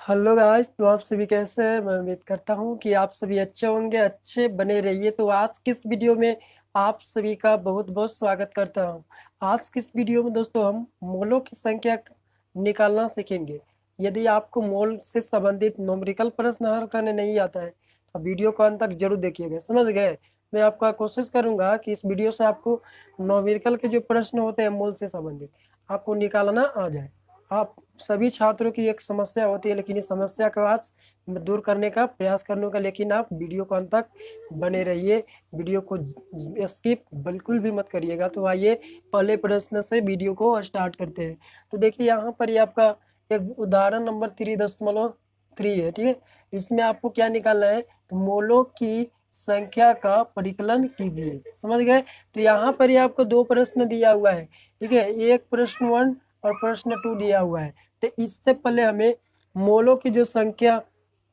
Hello guys, तो आप सभी कैसे हैं। मैं उम्मीद करता हूँ कि आप सभी अच्छे होंगे, अच्छे बने रहिए। तो आज किस वीडियो में आप सभी का बहुत बहुत स्वागत करता हूँ। आज किस वीडियो में दोस्तों हम मोलों की संख्या निकालना सीखेंगे। यदि आपको मोल से संबंधित न्यूमेरिकल प्रश्न हल करने नहीं आता है तो वीडियो को अंत तक जरूर देखिएगा, समझ गए। मैं आपका कोशिश करूंगा कि इस वीडियो से आपको न्यूमेरिकल के जो प्रश्न होते हैं मोल से संबंधित आपको निकालना आ जाए। आप सभी छात्रों की एक समस्या होती है, लेकिन इस समस्या को आज दूर करने का प्रयास करने का, लेकिन आप वीडियो को अंत तक बने रहिए। वीडियो को स्किप बिल्कुल भी मत करिएगा। तो आइए पहले प्रश्न से वीडियो को स्टार्ट करते हैं। तो देखिए यहाँ पर ये आपका एक उदाहरण नंबर 3.3 है, ठीक है। इसमें आपको क्या निकालना है, तो मोलों की संख्या का परिकलन कीजिए, समझ गए। तो यहाँ पर ये आपको दो प्रश्न दिया हुआ है, ठीक है। एक प्रश्न 1 और प्रश्न 2 दिया हुआ है। तो इससे पहले हमें मोलों की जो संख्या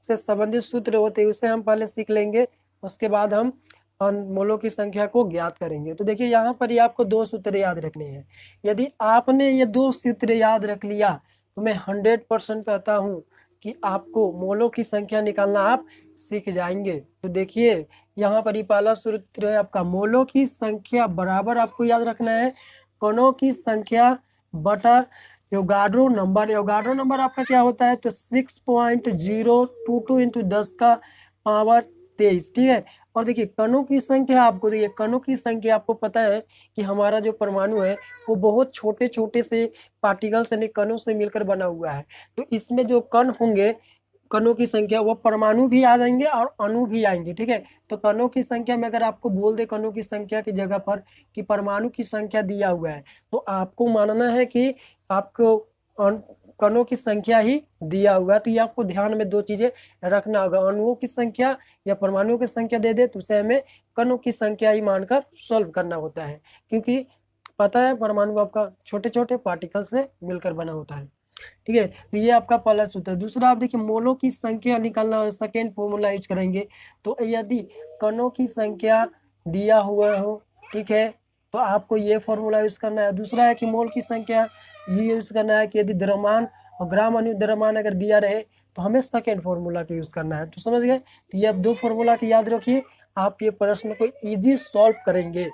से संबंधित सूत्र होते हैं उसे हम पहले सीख लेंगे, उसके बाद हम मोलों की संख्या को ज्ञात करेंगे। तो देखिए यहाँ पर ये आपको दो सूत्र याद रखने हैं। यदि आपने ये दो सूत्र याद रख लिया तो मैं 100% कहता हूँ कि आपको मोलों की संख्या निकालना आप सीख जाएंगे। तो देखिए यहाँ पर ये पहला सूत्र है आपका, मोलों की संख्या बराबर आपको याद रखना है कणों की संख्या बटा एवोगाड्रो नंबर। एवोगाड्रो नंबर आपका क्या होता है, तो 6.022 इंटू 10 का पावर 23, ठीक है। और देखिए कणों की संख्या, आपको देखिए कणों की संख्या आपको पता है कि हमारा जो परमाणु है वो बहुत छोटे छोटे से पार्टिकल्स यानी कणों से मिलकर बना हुआ है। तो इसमें जो कण होंगे, कणों की संख्या, वो परमाणु भी आ जाएंगे और अणु भी आएंगे, ठीक है। तो कणों की संख्या में अगर आपको बोल दे कणों की संख्या की जगह पर कि परमाणु की संख्या दिया हुआ है, तो आपको मानना है कि आपको कणों की संख्या ही दिया हुआ है। तो ये आपको ध्यान में दो चीजें रखना होगा, अणुओं की संख्या या परमाणुओं की संख्या दे दे तो उसे हमें कणों की संख्या ही मानकर सॉल्व करना होता है, क्योंकि पता है परमाणु आपका छोटे छोटे पार्टिकल से मिलकर बना होता है, ठीक है। तो ये आपका पहला सूत्र है। दूसरा आप देखिए मोलों की संख्या निकालना हो, सेकेंड फॉर्मूला यूज करेंगे। तो यदि कणों की संख्या दिया हुआ हो, ठीक है, तो आपको ये फॉर्मूला यूज करना है। दूसरा है कि मोल की संख्या ये यूज करना है कि यदि द्रव्यमान और ग्राम अणु द्रव्यमान अगर दिया रहे तो हमें सेकेंड फॉर्मूला का यूज करना है। तो समझ गए। तो ये आप दो फॉर्मूला की याद रखिए, आप ये प्रश्न को इजी सॉल्व करेंगे।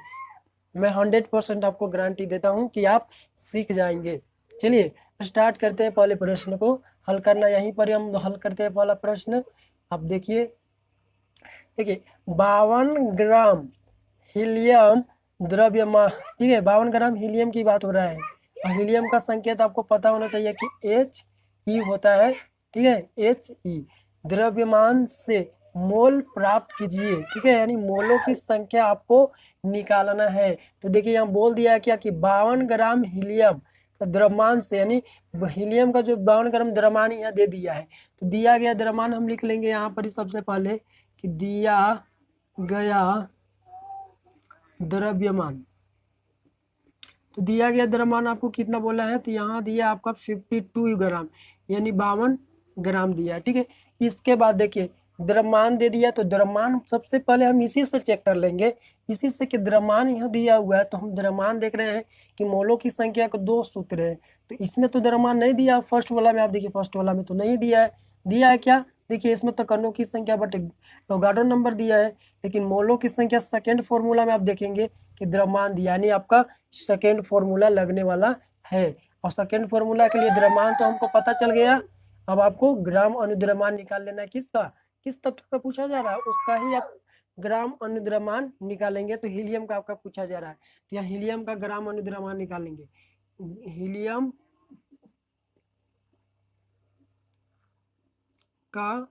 मैं 100% आपको गारंटी देता हूँ कि आप सीख जाएंगे। चलिए स्टार्ट करते हैं पहले प्रश्न को हल करना। यहीं पर हम हल करते हैं पहला प्रश्न। आप देखिए, देखिए 52 ग्राम हीलियम द्रव्यमान, ठीक है, 52 ग्राम हीलियम की बात हो रहा है। और हीलियम का संकेत आपको पता होना चाहिए कि He होता है, ठीक है, He। द्रव्यमान से मोल प्राप्त कीजिए, ठीक है, यानी मोलों की संख्या आपको निकालना है। तो देखिए यहाँ बोल दिया है क्या कि 52 ग्राम हीलियम का द्रव्यमान से, यानी हीलियम का जो 52 ग्राम द्रव्यमान यहाँ दे दिया है। तो दिया गया द्रव्यमान हम लिख लेंगे यहाँ पर सबसे पहले कि दिया गया द्रव्यमान। तो दिया गया द्रव्यमान आपको कितना बोला है, तो यहाँ दिया आपका 52 ग्राम, यानी 52 ग्राम दिया है, ठीक है। इसके बाद देखिए द्रव्यमान दे दिया, तो द्रव्यमान सबसे पहले हम इसी से चेक कर लेंगे, इसी से कि द्रव्यमान यहाँ दिया हुआ है। तो हम द्रव्यमान देख रहे हैं कि मोलों की संख्या को दो सूत्र है। तो इसमें तो द्रव्यमान नहीं दिया, फर्स्ट वाला में आप देखिए, फर्स्ट वाला में तो नहीं दिया है। दिया है क्या, देखिए इसमें तो कणों की संख्या बट एवोगाड्रो नंबर दिया है, लेकिन मोलों की संख्या सेकेंड फॉर्मूला में आप देखेंगे कि द्रव्यमान दिया, यानी आपका सेकेंड फॉर्मूला लगने वाला है। और सेकेंड फॉर्मूला के लिए द्रव्यमान तो हमको पता चल गया। अब आपको ग्राम अनुद्रव्यमान निकाल लेना है, किसका, किस तत्व का पूछा जा रहा है उसका ही आप ग्राम अनुद्रव्यमान निकालेंगे। तो हीलियम का आपका पूछा जा रहा है, तो यहाँ हीलियम का ग्राम अनुद्रव्यमान निकालेंगे। हीलियम का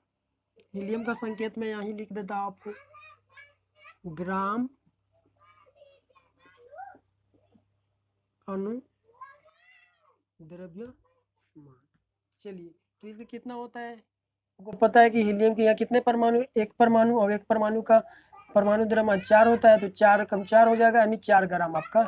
हीलियम का संकेत मैं यहीं लिख देता हूं आपको, ग्राम अनुद्रव्यमान। चलिए तो इसका कितना होता है, आपको पता है कि हीलियम के यहाँ कितने परमाणु, एक परमाणु, और एक परमाणु का परमाणु द्रव्यमान 4 होता है। तो 4 कम 4 हो जाएगा, यानी 4 ग्राम आपका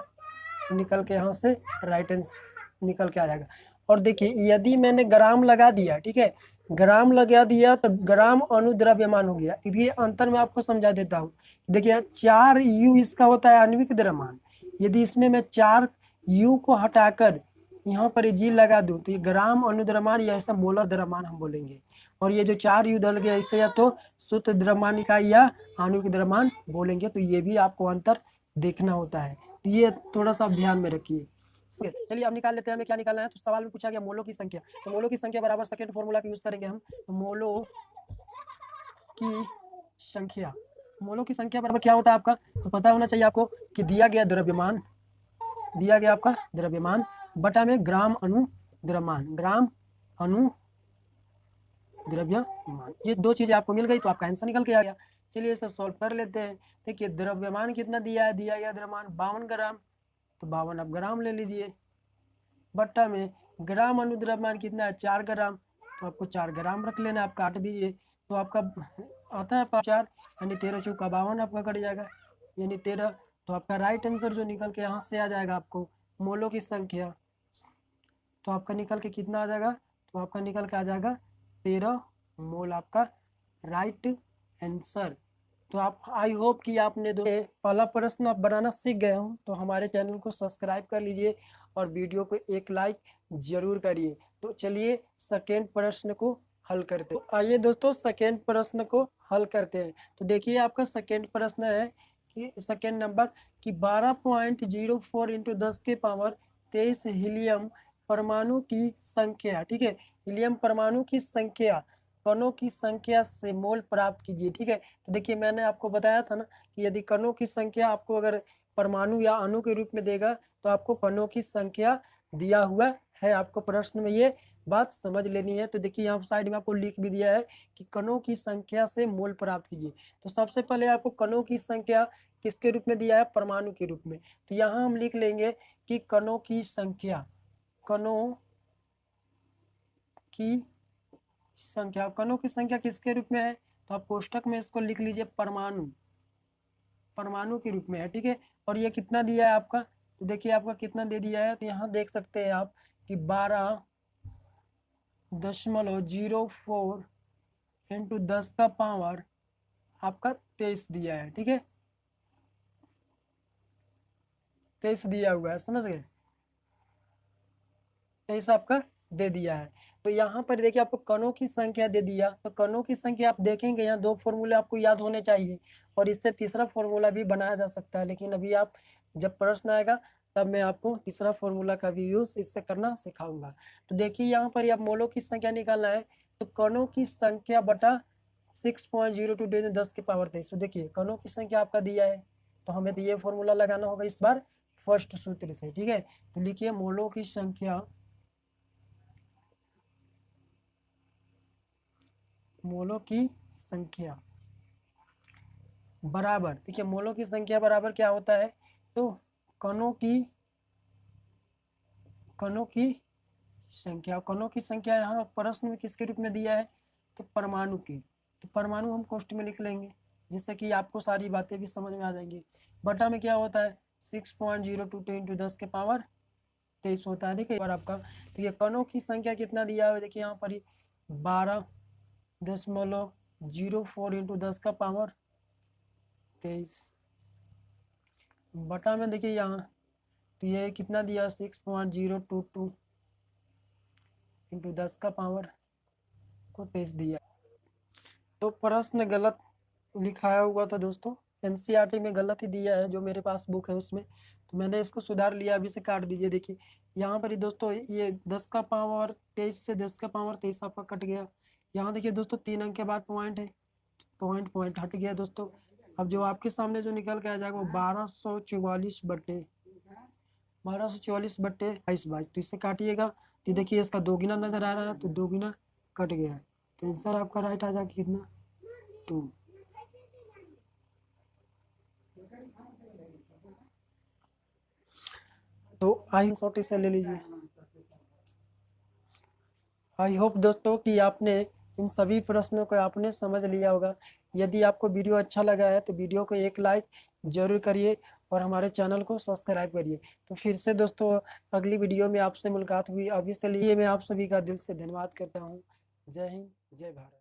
निकल के यहाँ से राइट आंसर निकल के आ जाएगा। और देखिए यदि मैंने ग्राम लगा दिया, ठीक है, ग्राम लगा दिया तो ग्राम अनुद्रव्यमान हो गया। ये अंतर मैं आपको समझा देता हूँ। देखिए 4U इसका होता है आणविक द्रव्यमान। यदि इसमें मैं 4U को हटाकर यहाँ पर जी लगा दूं तो ये ग्राम अनुद्रव्यमान या ऐसा मोलर द्रव्यमान हम बोलेंगे। और ये जो 4 यू डल गया इसे या तो शुद्ध द्रव्यमान इकाई या आणविक द्रव्यमान बोलेंगे। तो ये भी आपको अंतर देखना होता है, तो ये थोड़ा सा ध्यान में रखिए। चलिए अब निकाल लेते हैं हमें क्या निकालना है। तो सवाल में पूछा गया मोलों की संख्या, तो मोलों की संख्या बराबर सेकंड फॉर्मूला का यूज करेंगे हम। तो मोलों की संख्या, मोलों की संख्या बराबर क्या होता है आपका, तो पता होना चाहिए आपको कि दिया गया द्रव्यमान, दिया गया आपका द्रव्यमान बटा में ग्राम अणु द्रव्यमान, ग्राम अणु द्रव्यमान, ये दो चीजें आपको मिल गई तो आपका आंसर निकल के आ गया। चलिए इसे सॉल्व कर लेते हैं। देखिए द्रव्यमान कितना दिया है, दिया गया द्रव्यमान 52 ग्राम, तो 52 आप ग्राम ले लीजिए, बट्टा में ग्राम अनुद्रव्यमान कितना है 4 ग्राम, तो आपको 4 ग्राम रख लेना, आप काट दीजिए तो आपका आता है 4 यानी 13 चौका 52 आपका कट जाएगा यानी 13। तो आपका राइट आंसर जो निकल के यहाँ से आ जाएगा आपको मोलों की संख्या, तो आपका निकल के कितना आ जाएगा, तो आपका निकल के आ जाएगा 13 मोल, आपका राइट आंसर। तो आप आई होप कि आपने दो पहला प्रश्न आप बनाना सीख गए हो, तो हमारे चैनल को सब्सक्राइब कर लीजिए और वीडियो को एक लाइक जरूर करिए। तो चलिए सेकेंड प्रश्न को हल करते हैं। आइए दोस्तों सेकेंड प्रश्न को हल करते हैं। तो देखिए आपका सेकेंड प्रश्न है कि सेकेंड नंबर कि 12.04 इंटू 10 के पावर 23 हीलियम परमाणु की संख्या, ठीक है, हीलियम परमाणु की संख्या कणों की संख्या से मोल प्राप्त कीजिए। ठीक है, तो देखिए मैंने आपको बताया था ना कि यदि कणों की संख्या आपको अगर परमाणु या अणु के रूप में देगा तो आपको कणों की संख्या दिया हुआ है, आपको प्रश्न में ये बात समझ लेनी है। तो देखिए यहाँ साइड में आपको लिख भी दिया है कि कणों की संख्या से मोल प्राप्त कीजिए। तो सबसे पहले आपको कणों की संख्या किसके रूप में दिया है, परमाणु के रूप में। तो यहाँ हम लिख लेंगे कि कणों की संख्या, कणों की संख्या, कणों की संख्या किसके रूप में है, तो आप कोष्टक में इसको लिख लीजिए परमाणु, परमाणु के रूप में है। ठीक है, और ये कितना दिया है आपका, तो देखिए आपका कितना दे दिया है, तो यहाँ देख सकते हैं आप कि 12.04 इंटू 10 का पावर आपका 23 दिया है। ठीक है, 23 दिया हुआ है, समझ गए, 23 आपका दे दिया है। तो यहाँ पर देखिए आपको कणों की संख्या दे दिया, तो कणों की संख्या आप देखेंगे यहाँ दो फॉर्मूले आपको याद होने चाहिए और इससे तीसरा फॉर्मूला भी बनाया जा सकता है, लेकिन अभी आप जब प्रश्न आएगा तब मैं आपको तीसरा फॉर्मूला का भी यूज इससे करना सिखाऊंगा। तो देखिए यहाँ पर आप मोलों की संख्या निकालना है, तो कणों की संख्या बटा 6.02 10 के पावर 23। तो देखिए कणों की संख्या आपका दिया है, तो हमें तो ये फॉर्मूला लगाना होगा इस बार फर्स्ट सूत्र से। ठीक है, तो लिखिए मोलों की संख्या, मोलों की संख्या बराबर, देखिए मोलों की संख्या बराबर क्या होता है, तो कणों की, कणों की संख्या, कणों की संख्या यहाँ प्रश्न में किसके रूप में दिया है, तो परमाणु की, तो परमाणु हम कोष्ट में लिख लेंगे जिससे कि आपको सारी बातें भी समझ में आ जाएंगी। बटा में क्या होता है 6.02 इंटू 10 के पावर 23 होता है। देखिए और आपका तो ये कणों की संख्या कितना दिया है, देखिए यहाँ पर ही 12.04 इंटू 10 का पावर 23 बटा में देखिए यहाँ तो ये कितना दिया 6.022 इंटू 10 का पावर को 23 दिया। तो प्रश्न गलत लिखाया हुआ था दोस्तों, एनसीईआरटी में गलत ही दिया है, जो मेरे पास बुक है उसमें, तो मैंने इसको सुधार लिया, अभी से काट दीजिए। देखिए यहाँ पर ही दोस्तों ये 10 का पावर 23 से 10 का पावर 23 आपका कट गया। यहाँ देखिए दोस्तों 3 अंक के बाद पॉइंट है, पॉइंट पॉइंट हट गया दोस्तों। अब जो आपके सामने जो निकल के आ जाएगा वो 1244 बट्टे 22 तो इससे काटिएगा, तो देखिए इसका दोगुना नजर आ रहा है, तो दोगुना कट गया, तो आंसर आपका राइट आ जाएगा कितना 2। तो आई छोटी से ले लीजिए। आई होप दोस्तों कि आपने इन सभी प्रश्नों को आपने समझ लिया होगा। यदि आपको वीडियो अच्छा लगा है तो वीडियो को एक लाइक जरूर करिए और हमारे चैनल को सब्सक्राइब करिए। तो फिर से दोस्तों अगली वीडियो में आपसे मुलाकात हुई, अभी से लिए मैं आप सभी का दिल से धन्यवाद करता हूँ। जय हिंद, जय भारत।